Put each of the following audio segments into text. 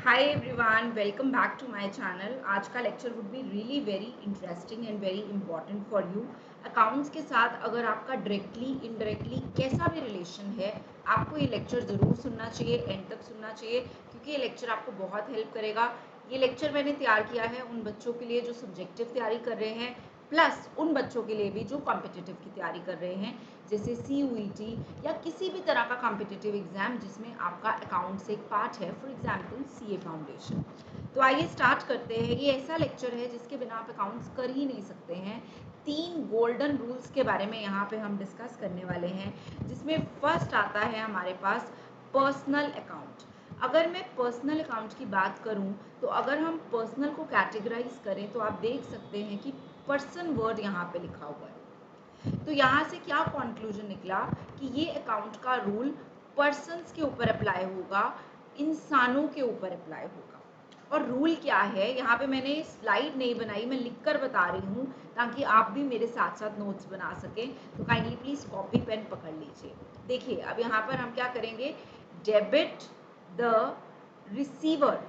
Hi everyone, welcome back to my channel. आज का lecture would be really very interesting and very important for you. Accounts के साथ अगर आपका directly indirectly कैसा भी रिलेशन है, आपको ये लेक्चर ज़रूर सुनना चाहिए, एंड तक सुनना चाहिए, क्योंकि ये लेक्चर आपको बहुत हेल्प करेगा. ये लेक्चर मैंने तैयार किया है उन बच्चों के लिए जो सब्जेक्टिव तैयारी कर रहे हैं, प्लस उन बच्चों के लिए भी जो कॉम्पिटिटिव की तैयारी कर रहे हैं, जैसे CUET या किसी भी तरह का कॉम्पिटिटिव एग्जाम जिसमें आपका अकाउंट्स एक पार्ट है, फॉर एग्जांपल CA फाउंडेशन. तो आइए स्टार्ट करते हैं. ये ऐसा लेक्चर है जिसके बिना आप अकाउंट्स कर ही नहीं सकते हैं. 3 गोल्डन रूल्स के बारे में यहाँ पे हम डिस्कस करने वाले हैं, जिसमें फर्स्ट आता है हमारे पास पर्सनल अकाउंट. अगर मैं पर्सनल अकाउंट की बात करूं तो अगर हम पर्सनल को कैटेगराइज करें तो आप देख सकते हैं कि पर्सन वर्ड यहाँ पे लिखा हुआ है. तो यहाँ से क्या कंक्लूजन निकला कि ये अकाउंट का रूल पर्सन्स के ऊपर अप्लाई होगा, इंसानों के ऊपर अप्लाई होगा. और रूल क्या है, यहाँ पे मैंने स्लाइड नहीं बनाई, मैं लिखकर बता रही हूँ ताकि आप भी मेरे साथ साथ नोट्स बना सकें. तो काइंडली प्लीज कॉपी पेन पकड़ लीजिए. देखिए अब यहाँ पर हम क्या करेंगे, डेबिट द रिसीवर,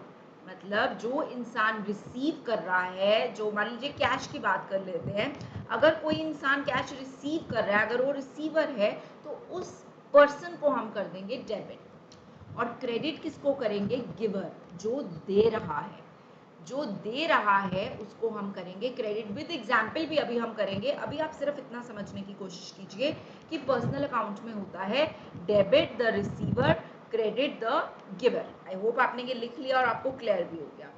मतलब जो इंसान रिसीव कर रहा है, जो मान लीजिए कैश की बात कर लेते हैं, अगर कोई इंसान कैश रिसीव कर रहा है, अगर वो रिसीवर है तो उस पर्सन को हम कर देंगे डेबिट. और क्रेडिट किसको करेंगे, गिवर, जो दे रहा है. जो दे रहा है उसको हम करेंगे क्रेडिट. विद एग्जाम्पल भी अभी हम करेंगे. अभी आप सिर्फ इतना समझने की कोशिश कीजिए कि पर्सनल अकाउंट में होता है debit the receiver, credit the giver. I hope आपने ये लिख लिया और आपको क्लियर भी हो गया.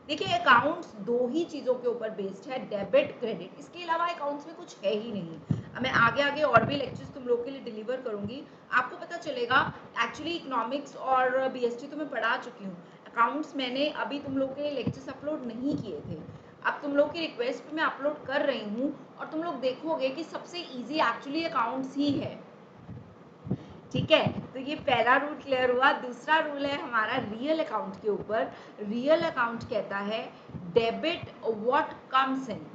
देखिए अकाउंट्स दो ही चीजों के ऊपर बेस्ड है, डेबिट क्रेडिट. इसके अलावा अकाउंट्स में कुछ है ही नहीं. मैं आगे आगे और भी लेक्चर्स तुम लोग के लिए डिलीवर करूंगी, आपको पता चलेगा. एक्चुअली इकोनॉमिक्स और BST तो मैं पढ़ा चुकी हूँ. अकाउंट्स मैंने अभी तुम लोग के लिए लेक्चर्स अपलोड नहीं किए थे. अब तुम लोग की रिक्वेस्ट पे मैं अपलोड कर रही हूँ और तुम लोग देखोगे कि सबसे इजी एक्चुअली अकाउंट्स ही है. ठीक है, तो ये पहला रूल क्लियर हुआ. दूसरा रूल है हमारा रियल अकाउंट के ऊपर. रियल अकाउंट कहता है डेबिट व्हाट कम्स इन,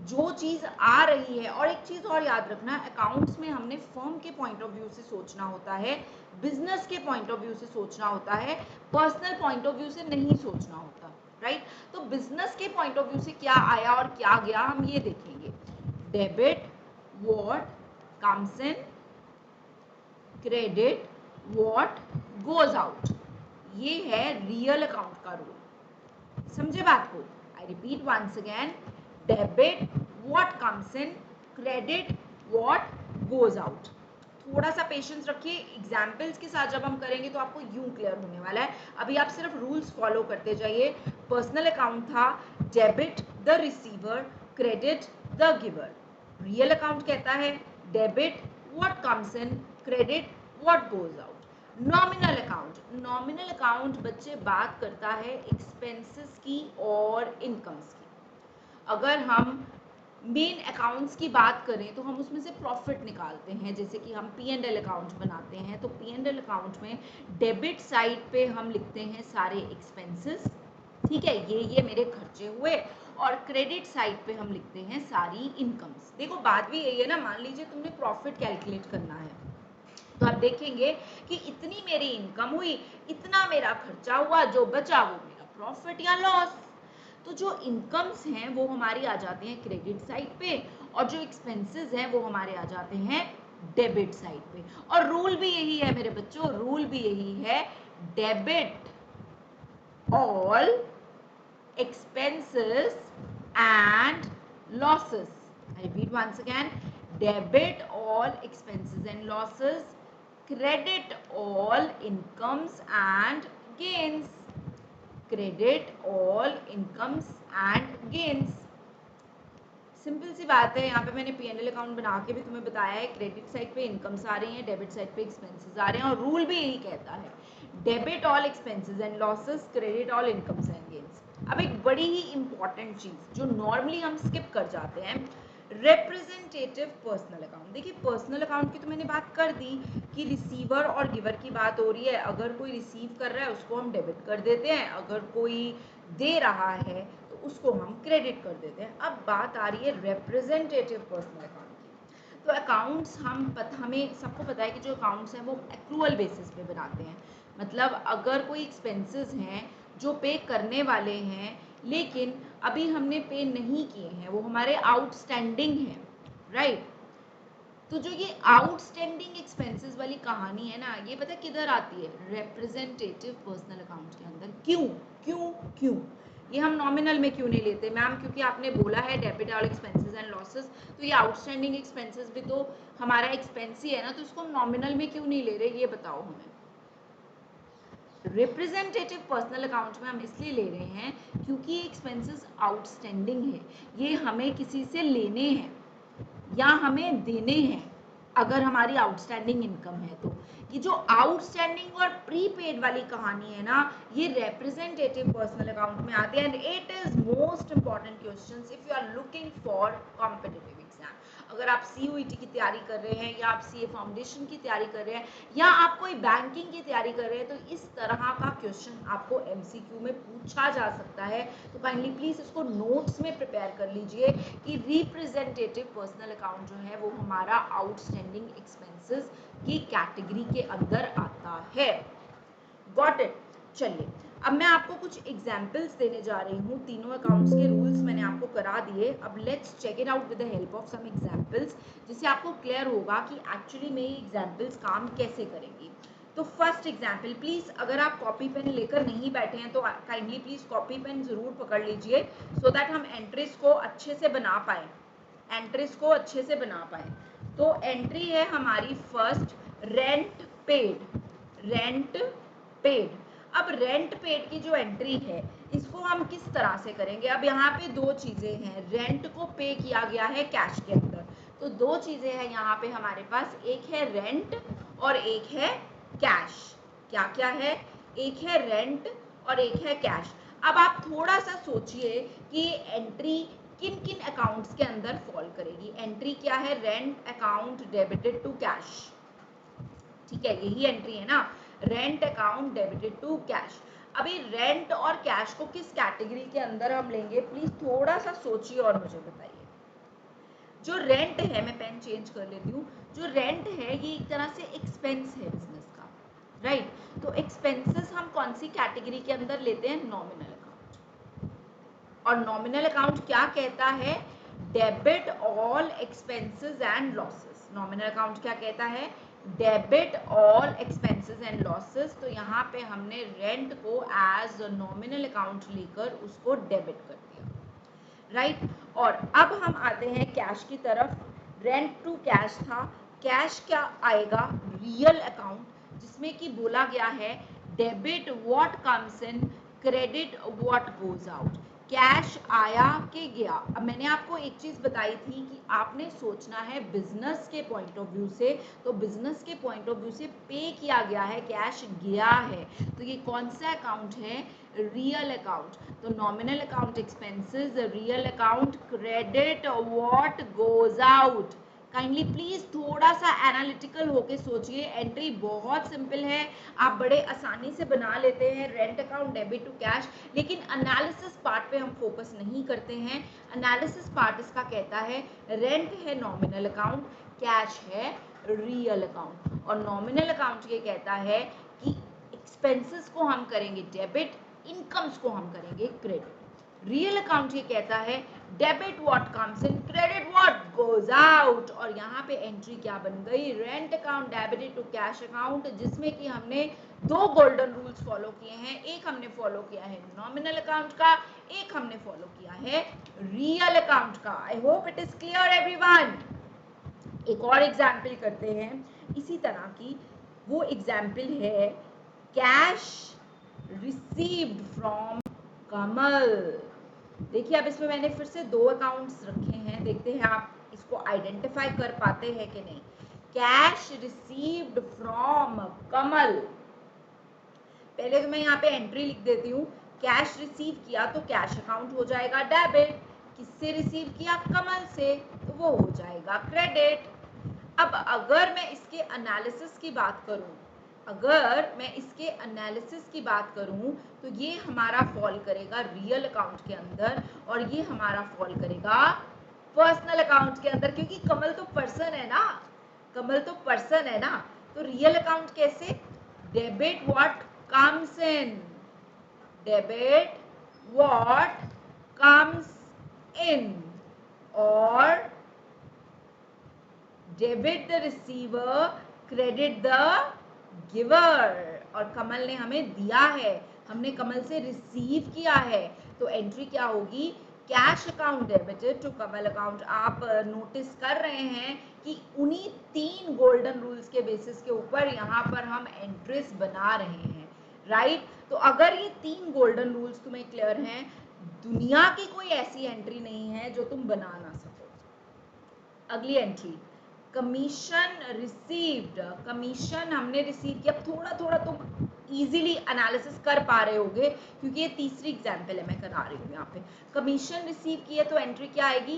जो चीज आ रही है. और एक चीज और याद रखना, अकाउंट्स में हमने फर्म के पॉइंट ऑफ व्यू से सोचना होता है, बिजनेस के पॉइंट ऑफ व्यू से सोचना होता है, पर्सनल पॉइंट ऑफ व्यू से नहीं सोचना होता. राइट. तो बिजनेस के पॉइंट ऑफ व्यू से क्या आया और क्या गया हम ये देखेंगे. Debit what comes in, credit what goes out. ये है रियल अकाउंट का रूल. समझे बात को. I repeat once again, debit what comes in, credit what goes out. थोड़ा सा पेशेंस रखिए, एग्जाम्पल्स के साथ जब हम करेंगे तो आपको यूं क्लियर होने वाला है. अभी आप सिर्फ रूल्स फॉलो करते जाइए. पर्सनल अकाउंट था debit the receiver, credit the giver. Real account कहता है debit what comes in, credit what goes out. Nominal account, nominal account बच्चे बात करता है एक्सपेंसेस की और इनकम्स की. अगर हम मेन अकाउंट्स की बात करें तो हम उसमें से प्रॉफिट निकालते हैं. जैसे कि हम P&L अकाउंट बनाते हैं, तो P&L अकाउंट में डेबिट साइड पे हम लिखते हैं सारे एक्सपेंसेस. ठीक है, ये मेरे खर्चे हुए. और क्रेडिट साइड पे हम लिखते हैं सारी इनकम्स. देखो बात भी यही है ना, मान लीजिए तुमने प्रॉफिट कैलकुलेट करना है, तो आप देखेंगे कि इतनी मेरी इनकम हुई, इतना मेरा खर्चा हुआ, जो बचा वो मेरा प्रॉफिट या लॉस. तो जो इनकम्स हैं वो हमारी आ जाती हैं क्रेडिट साइड पे, और जो एक्सपेंसेस हैं वो हमारे आ जाते हैं डेबिट साइड पे. और रूल भी यही है मेरे बच्चों, रूल भी यही है, debit all expenses and losses. I repeat once again, debit all expenses and losses, credit all incomes and gains. Credit all incomes and gains. Simple सी बात है. यहाँ पे मैंने P&L अकाउंट बना के भी तुम्हें बताया है, क्रेडिट साइड पे इनकम्स आ रही हैं, डेबिट साइड पे एक्सपेंसेस आ रहे हैं. और रूल भी यही कहता है, debit all expenses and losses, credit all incomes and gains. अब एक बड़ी ही इंपॉर्टेंट चीज जो नॉर्मली हम स्किप कर जाते हैं, रिप्रेजेंटेटिव पर्सनल अकाउंट. देखिए पर्सनल अकाउंट की तो मैंने बात कर दी कि रिसीवर और गिवर की बात हो रही है. अगर कोई रिसीव कर रहा है उसको हम डेबिट कर देते हैं, अगर कोई दे रहा है तो उसको हम क्रेडिट कर देते हैं. अब बात आ रही है रिप्रेजेंटेटिव पर्सनल अकाउंट की. तो अकाउंट्स हमें सबको पता है कि जो अकाउंट्स हैं वो एक्रूअल बेसिस पे बनाते हैं. मतलब अगर कोई एक्सपेंसेस हैं जो पे करने वाले हैं लेकिन अभी हमने पे नहीं किए हैं, वो हमारे आउटस्टैंडिंग हैं, राइट। तो जो ये आउटस्टैंडिंग एक्सपेंसेस वाली कहानी है ना, ये पता किधर आती है, रिप्रेजेंटेटिव पर्सनल अकाउंट के अंदर। क्यों क्यों क्यों ये हम नॉमिनल में क्यों नहीं लेते मैम? क्योंकि आपने बोला है debit all expenses and losses, तो ये आउटस्टैंडिंग एक्सपेंसेस भी तो हमारा एक्सपेंस ही है ना, तो इसको हम नॉमिनल में क्यों नहीं ले रहे, ये बताओ हमें। रिप्रेजेंटेटिव पर्सनल अकाउंट में हम इसलिए ले रहे हैं क्योंकि ये एक्सपेंसेस आउटस्टैंडिंग है, ये हमें किसी से लेने हैं या हमें देने हैं अगर हमारी आउटस्टैंडिंग इनकम है तो। ये जो आउटस्टैंडिंग और प्रीपेड वाली कहानी है ना, ये रिप्रेजेंटेटिव पर्सनल अकाउंट में आती है and it is most important questions if you are looking for competitive exam. अगर आप सीयूईटी की तैयारी कर रहे हैं या आप सीए फाउंडेशन की तैयारी कर रहे हैं या आप कोई बैंकिंग की तैयारी कर रहे हैं, तो इस तरह का क्वेश्चन आपको एमसीक्यू में पूछा जा सकता है। तो काइंडली प्लीज इसको नोट्स में प्रिपेयर कर लीजिए कि रिप्रेजेंटेटिव पर्सनल अकाउंट जो है वो हमारा आउटस्टैंडिंग एक्सपेंसेस की कैटेगरी के अंदर आता है। Got it. चलिए अब मैं आपको कुछ एग्जाम्पल्स देने जा रही हूँ, तीनों अकाउंट्स के रूल्स मैंने आपको करा दिए। अब let's check it out with the help of some examples, जिससे आपको क्लियर होगा कि एक्चुअली में ये एग्जाम्पल्स काम कैसे करेंगी। तो फर्स्ट एग्जाम्पल, प्लीज अगर आप कॉपी पेन लेकर नहीं बैठे हैं तो काइंडली प्लीज कॉपी पेन जरूर पकड़ लीजिए सो दैट हम एंट्रीज को अच्छे से बना पाए, एंट्रीज को अच्छे से बना पाए। तो एंट्री है हमारी first, rent paid, rent paid. अब रेंट पेड की जो एंट्री है इसको हम किस तरह से करेंगे? अब यहाँ पे दो चीजें हैं, रेंट को पे किया गया है कैश के अंदर, तो दो चीजें हैं यहाँ पे हमारे पास, एक है रेंट और एक है कैश। क्या क्या है? एक है रेंट और एक है कैश। अब आप थोड़ा सा सोचिए कि एंट्री किन किन अकाउंट्स के अंदर फॉल करेगी। एंट्री क्या है? Rent account debited to cash, ठीक है, यही एंट्री है ना, rent account debited to cash. अभी रेंट और कैश को किस कैटेगरी के अंदर हम लेंगे? प्लीज थोड़ा सा सोचिए और मुझे बताइए। जो रेंट है, मैं पेन चेंज कर लेती हूँ, जो रेंट है ये एक तरह से एक्सपेंस है बिजनेस का, राइट। तो एक्सपेंसेस हम कौन सी कैटेगरी के अंदर लेते हैं? Nominal account. और नॉमिनल अकाउंट क्या कहता है? Debit all expenses and losses. Nominal account क्या कहता है? Debit all expenses and losses. तो यहाँ पे हमने रेंट को एज नॉमिनल अकाउंट लेकर उसको डेबिट कर दिया, राइट। और अब हम आते हैं कैश की तरफ। रेंट टू कैश था, कैश क्या आएगा? रियल अकाउंट, जिसमें कि बोला गया है debit what comes in, credit what goes out. Cash आया कि गया। अब मैंने आपको एक चीज बताई थी कि आपने सोचना है बिजनेस के पॉइंट ऑफ व्यू से, तो बिजनेस के पॉइंट ऑफ व्यू से पे किया गया है, कैश गया है, तो ये कौन सा अकाउंट है? Real account. तो nominal account expenses, real account credit what goes out. Kindly please थोड़ा सा एनालिटिकल होके सोचिए, एंट्री बहुत सिंपल है, आप बड़े आसानी से बना लेते हैं, rent account debit to cash, लेकिन एनालिसिस पार्ट पे हम फोकस नहीं करते हैं। एनालिसिस पार्ट इसका कहता है रेंट है नॉमिनल अकाउंट, कैश है रियल अकाउंट, और नॉमिनल अकाउंट ये कहता है कि एक्सपेंसेस को हम करेंगे डेबिट, इनकम्स को हम करेंगे क्रेडिट। रियल अकाउंट ये कहता है debit what comes in, credit what goes out. और यहाँ पे एंट्री क्या बन गई? Rent account debited to cash account, जिसमें कि हमने दो गोल्डन रूल्स फॉलो किए हैं। एक हमने फॉलो किया है नॉमिनल अकाउंट का, एक हमने फॉलो किया है रियल अकाउंट का। आई hope it is clear everyone. एक और एग्जाम्पल करते हैं इसी तरह की। वो एग्जाम्पल है कैश रिसीव्ड फ्रॉम कमल। देखिए अब इसमें मैंने फिर से दो अकाउंट्स रखे हैं, देखते हैं आप इसको आइडेंटिफाई कर पाते हैं कि नहीं। कैश रिसीव्ड फ्रॉम कमल, पहले तो मैं यहाँ पे एंट्री लिख देती हूँ, कैश रिसीव किया तो कैश अकाउंट हो जाएगा डेबिट, किससे रिसीव किया? कमल से, तो वो हो जाएगा क्रेडिट। अब अगर मैं इसके एनालिसिस की बात करूं, अगर मैं इसके एनालिसिस की बात करूं तो ये हमारा फॉल करेगा रियल अकाउंट के अंदर और ये हमारा फॉल करेगा पर्सनल अकाउंट के अंदर, क्योंकि कमल तो पर्सन है ना, कमल तो पर्सन है ना। तो रियल अकाउंट कैसे? Debit what comes in, debit what comes in or debit the receiver credit the giver। और कमल ने हमें दिया है, हमने कमल से रिसीव किया है, तो एंट्री क्या होगी, cash account debited to Kamal account. आप नोटिस कर रहे हैं कि उन्हीं 3 गोल्डन रूल्स के बेसिस के ऊपर यहाँ पर हम एंट्रीज बना रहे हैं, राइट। तो अगर ये 3 गोल्डन रूल्स तुम्हें क्लियर हैं, दुनिया की कोई ऐसी एंट्री नहीं है जो तुम बना ना सको। अगली एंट्री, कमीशन रिसीव्ड, कमीशन हमने रिसीव किया। थोड़ा थोड़ा तुम इजीली एनालिसिस कर पा रहे होगे क्योंकि ये तीसरी एग्जांपल है मैं करा रही हूँ यहाँ पे। कमीशन रिसीव की है तो एंट्री क्या आएगी,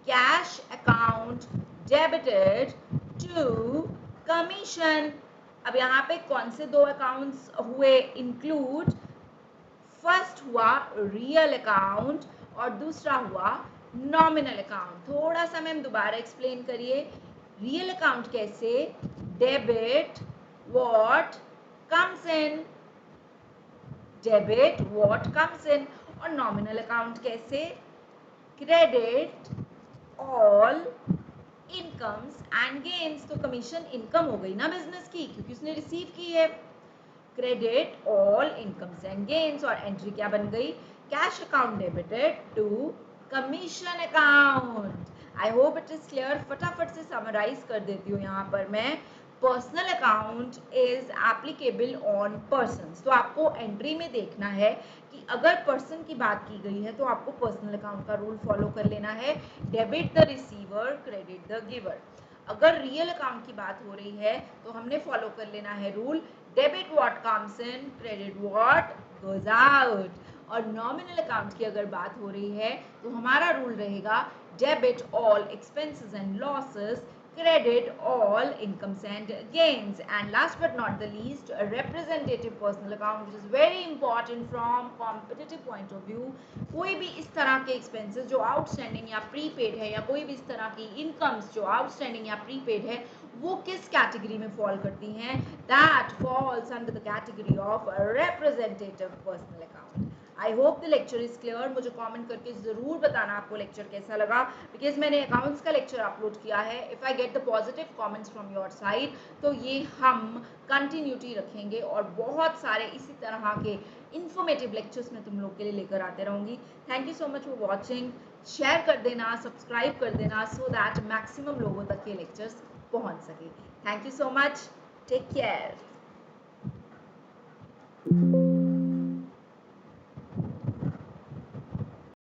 cash account debited to commission. अब यहाँ पे कौन से 2 अकाउंट्स हुए इंक्लूड, फर्स्ट हुआ रियल अकाउंट और दूसरा हुआ नॉमिनल अकाउंट। थोड़ा सा मैम दोबारा एक्सप्लेन करिए, रियल अकाउंट कैसे, debit what comes in, debit what comes इन, और नॉमिनल अकाउंट कैसे, credit all incomes and gains. तो कमीशन इनकम हो गई ना बिजनेस की क्योंकि उसने रिसीव की है, credit all incomes and gains, और एंट्री क्या बन गई, cash account debited to commission account. I hope it is clear. फटाफट से समराइज कर देती हूँ यहाँ पर मैं। Personal account is applicable on persons, तो आपको एंट्री में देखना है कि अगर पर्सन की बात की गई है तो आपको पर्सनल अकाउंट का रूल फॉलो कर लेना है, debit the receiver credit the giver. अगर रियल अकाउंट की बात हो रही है तो हमने फॉलो कर लेना है rule, debit what comes in credit what goes out. और नॉमिनल अकाउंट की अगर बात हो रही है तो हमारा रूल रहेगा, debit all expenses and losses credit all incomes and gains। and last but not the least, a representative personal account which is very important from competitive point of view। कोई भी इस तरह के expenses जो outstanding या prepaid है, या कोई भी इस तरह की incomes जो outstanding या prepaid है, वो किस कैटेगरी में फॉल करती हैं, that falls under the category of a representative personal account। I hope the lecture is clear. मुझे कमेंट करके ज़रूर बताना आपको लेक्चर कैसा लगा, बिकॉज मैंने अकाउंट्स का लेक्चर अपलोड किया है। If I get the positive comments from your side तो ये हम कंटिन्यूटी रखेंगे और बहुत सारे इसी तरह के इन्फॉर्मेटिव लेक्चर्स मैं तुम लोग के लिए लेकर आते रहूँगी। Thank you so much for watching. Share कर देना, सब्सक्राइब कर देना सो दैट मैक्सिमम लोगों तक ये लेक्चर्स पहुँच सके। Thank you so much, take care.